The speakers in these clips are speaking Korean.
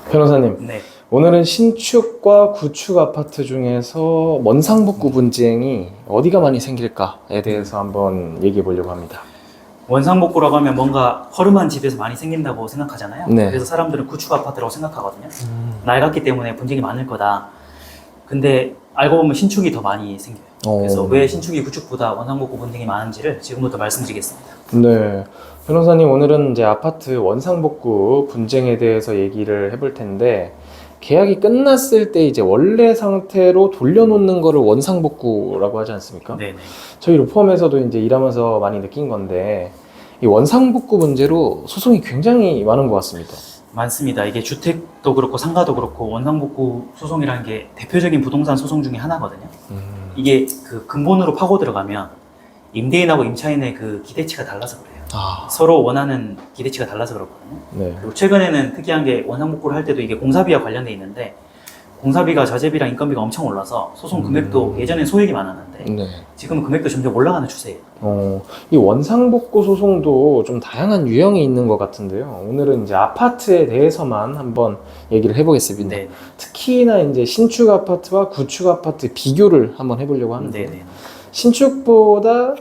변호사님, 네. 오늘은 신축과 구축 아파트 중에서 원상복구 분쟁이 어디가 많이 생길까에 대해서 한번 얘기해 보려고 합니다. 원상복구라고 하면 뭔가 허름한 집에서 많이 생긴다고 생각하잖아요. 네. 그래서 사람들은 구축 아파트라고 생각하거든요. 낡았기 때문에 분쟁이 많을 거다. 근데 알고 보면 신축이 더 많이 생겨요. 그래서 왜 신축이 구축보다 원상복구 분쟁이 많은지를 지금부터 말씀드리겠습니다. 네. 변호사님, 오늘은 이제 아파트 원상복구 분쟁에 대해서 얘기를 해볼 텐데, 계약이 끝났을 때 이제 원래 상태로 돌려놓는 거를 원상복구라고 하지 않습니까? 네네. 저희 로펌에서도 이제 일하면서 많이 느낀 건데, 이 원상복구 문제로 소송이 굉장히 많은 것 같습니다. 많습니다. 이게 주택도 그렇고 상가도 그렇고 원상복구 소송이라는 게 대표적인 부동산 소송 중에 하나거든요. 이게 그 근본으로 파고 들어가면 임대인하고 임차인의 그 기대치가 달라서 그래요. 서로 원하는 기대치가 달라서 그렇거든요. 네. 그리고 최근에는 특이한 게 원상복구를 할 때도 이게 공사비와 관련돼 있는데 공사비가 자재비랑 인건비가 엄청 올라서 소송 금액도 예전엔 소액이 많았는데 네. 지금은 금액도 점점 올라가는 추세예요. 이 원상복구 소송도 좀 다양한 유형이 있는 것 같은데요. 오늘은 이제 아파트에 대해서만 한번 얘기를 해보겠습니다. 네. 특히나 이제 신축 아파트와 구축 아파트 비교를 한번 해보려고 하는데, 네네. 신축보다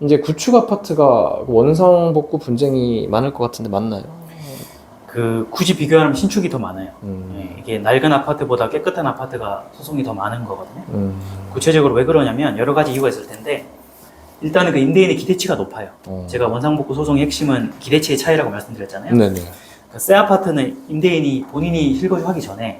이제 구축 아파트가 원상복구 분쟁이 많을 것 같은데 맞나요? 굳이 비교하면 신축이 더 많아요. 음. 네, 이게 낡은 아파트보다 깨끗한 아파트가 소송이 더 많은 거거든요. 구체적으로 왜 그러냐면 여러 가지 이유가 있을 텐데 일단은 그 임대인의 기대치가 높아요. 제가 원상복구 소송의 핵심은 기대치의 차이라고 말씀드렸잖아요. 네네. 그 새 아파트는 임대인이 본인이 실거주하기 전에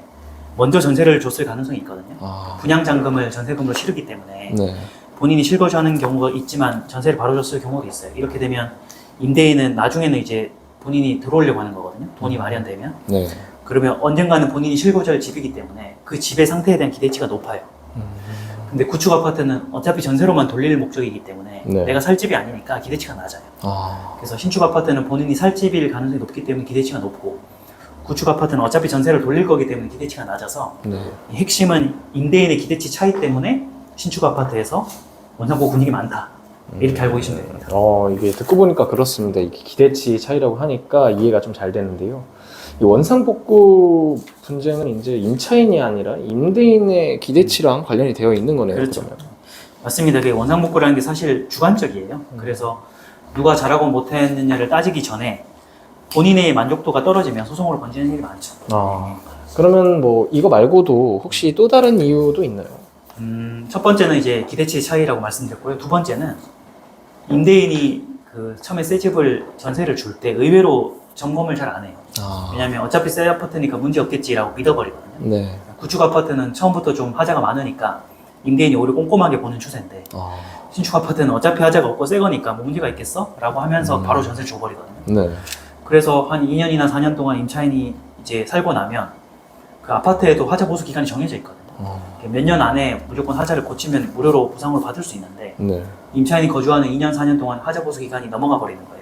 먼저 전세를 줬을 가능성이 있거든요. 분양잔금을 전세금으로 치르기 때문에 네. 본인이 실거주하는 경우가 있지만 전세를 바로 줬을 경우도 있어요. 이렇게 되면 임대인은 나중에는 이제 본인이 들어오려고 하는 거거든요. 돈이 마련되면. 네. 그러면 언젠가는 본인이 실거주할 집이기 때문에 그 집의 상태에 대한 기대치가 높아요. 근데 구축 아파트는 어차피 전세로만 돌릴 목적이기 때문에 네. 내가 살 집이 아니니까 기대치가 낮아요. 그래서 신축 아파트는 본인이 살 집일 가능성이 높기 때문에 기대치가 높고 구축 아파트는 어차피 전세를 돌릴 거기 때문에 기대치가 낮아서 네. 이 핵심은 임대인의 기대치 차이 때문에 신축 아파트에서 원상복구 분위기 많다. 이렇게 알고 계시면 됩니다. 이게 듣고 보니까 그렇습니다. 이게 기대치 차이라고 하니까 이해가 좀 잘 되는데요. 이 원상복구 분쟁은 이제 임차인이 아니라 임대인의 기대치랑 관련이 되어 있는 거네요. 그렇죠. 그러면. 맞습니다. 그 원상복구라는 게 사실 주관적이에요. 그래서 누가 잘하고 못했느냐를 따지기 전에 본인의 만족도가 떨어지면 소송으로 번지는 일이 많죠. 그러면 뭐 이거 말고도 혹시 또 다른 이유도 있나요? 첫 번째는 이제 기대치 차이라고 말씀드렸고요. 두 번째는 임대인이 그 처음에 새 집을 전세를 줄 때 의외로 점검을 잘 안 해요. 왜냐하면 어차피 새 아파트니까 문제 없겠지라고 믿어버리거든요. 네. 구축 아파트는 처음부터 좀 하자가 많으니까 임대인이 오히려 꼼꼼하게 보는 추세인데 신축 아파트는 어차피 하자가 없고 새 거니까 뭐 문제가 있겠어? 라고 하면서 바로 전세를 줘버리거든요. 네. 그래서 한 2년이나 4년 동안 임차인이 이제 살고 나면 그 아파트에도 하자 보수 기간이 정해져 있거든요. 몇 년 안에 무조건 하자를 고치면 무료로 보상을 받을 수 있는데 네. 임차인이 거주하는 2년, 4년 동안 하자 보수 기간이 넘어가 버리는 거예요.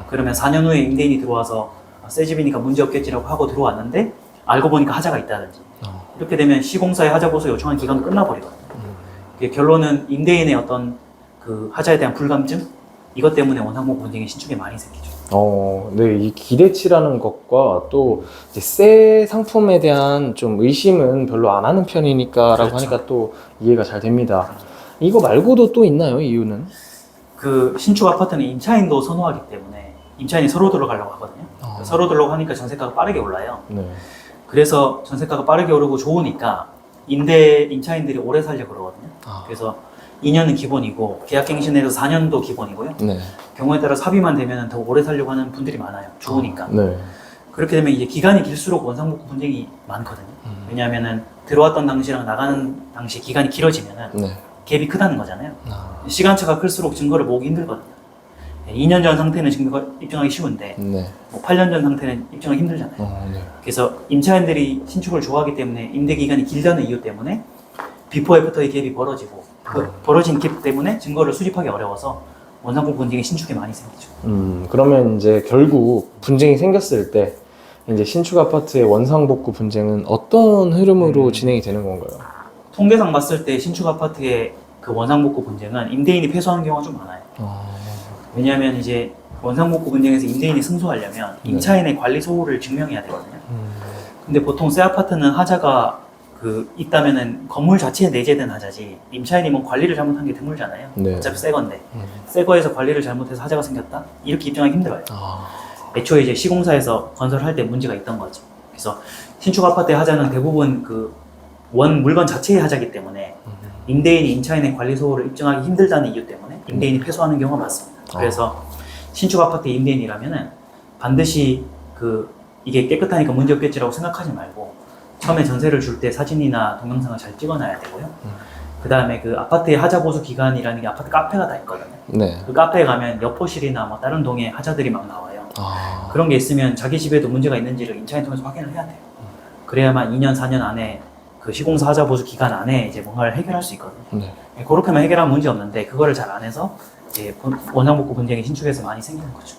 그러면 4년 후에 임대인이 들어와서 새 집이니까 문제 없겠지라고 하고 들어왔는데 알고 보니까 하자가 있다든지 이렇게 되면 시공사에 하자 보수 요청한 기간도 끝나버리거든요. 결론은 임대인의 어떤 그 하자에 대한 불감증 이것 때문에 원상복구 분쟁이 신축에 많이 생기죠. 네, 이 기대치라는 것과 또 이제 새 상품에 대한 좀 의심은 별로 안 하는 편이니까라고 그렇죠. 하니까 또 이해가 잘 됩니다. 이거 말고도 또 있나요, 이유는? 그 신축 아파트는 임차인도 선호하기 때문에 임차인이 서로 들어가려고 하거든요. 서로 들어가려고 하니까 전세가가 빠르게 올라요. 네. 그래서 전세가가 빠르게 오르고 좋으니까 임차인들이 오래 살려고 그러거든요. 그래서 2년은 기본이고 계약갱신에서 4년도 기본이고요. 네. 경우에 따라 합의만 되면 더 오래 살려고 하는 분들이 많아요. 좋으니까. 네. 그렇게 되면 이제 기간이 길수록 원상복구 분쟁이 많거든요. 왜냐하면은 들어왔던 당시랑 나가는 당시 기간이 길어지면은 네. 갭이 크다는 거잖아요. 시간차가 클수록 증거를 모으기 힘들거든요. 2년 전 상태는 증거 입증하기 쉬운데 네. 뭐 8년 전 상태는 입증하기 힘들잖아요. 네. 그래서 임차인들이 신축을 좋아하기 때문에 임대 기간이 길다는 이유 때문에 비포 애프터의 갭이 벌어지고 그 벌어진 갭 때문에 증거를 수집하기 어려워서 원상복구 분쟁이 신축에 많이 생기죠. 그러면 이제 결국 분쟁이 생겼을 때 이제 신축 아파트의 원상복구 분쟁은 어떤 흐름으로 진행이 되는 건가요? 통계상 봤을 때 신축 아파트의 그 원상복구 분쟁은 임대인이 패소하는 경우가 좀 많아요. 왜냐하면 이제 원상복구 분쟁에서 임대인이 승소하려면 임차인의 관리 소홀을 증명해야 되거든요. 근데 보통 새 아파트는 하자가 있다면은 건물 자체에 내재된 하자지, 임차인이 관리를 잘못한 게 드물잖아요. 네. 어차피 새 건데. 새 거에서 관리를 잘못해서 하자가 생겼다? 이렇게 입증하기 힘들어요. 애초에 이제 시공사에서 건설할 때 문제가 있던 거죠. 그래서 신축 아파트의 하자는 대부분 원 물건 자체의 하자이기 때문에 임대인이 임차인의 관리 소홀을 입증하기 힘들다는 이유 때문에 임대인이 패소하는 경우가 많습니다. 그래서 신축 아파트 임대인이라면은 반드시 이게 깨끗하니까 문제 없겠지라고 생각하지 말고 처음에 전세를 줄 때 사진이나 동영상을 잘 찍어놔야 되고요. 그 다음에 아파트의 하자 보수 기간이라는 게 아파트 카페가 다 있거든요. 네. 그 카페에 가면 여포실이나 뭐 다른 동에 하자들이 막 나와요. 그런 게 있으면 자기 집에도 문제가 있는지를 임차인 통해서 확인을 해야 돼요. 그래야만 2년, 4년 안에 시공사 하자 보수 기간 안에 이제 뭔가를 해결할 수 있거든요. 그렇게만 해결하면 문제 없는데 그거를 잘 안 해서 이제 원상복구 분쟁이 신축에서 많이 생기는 거죠.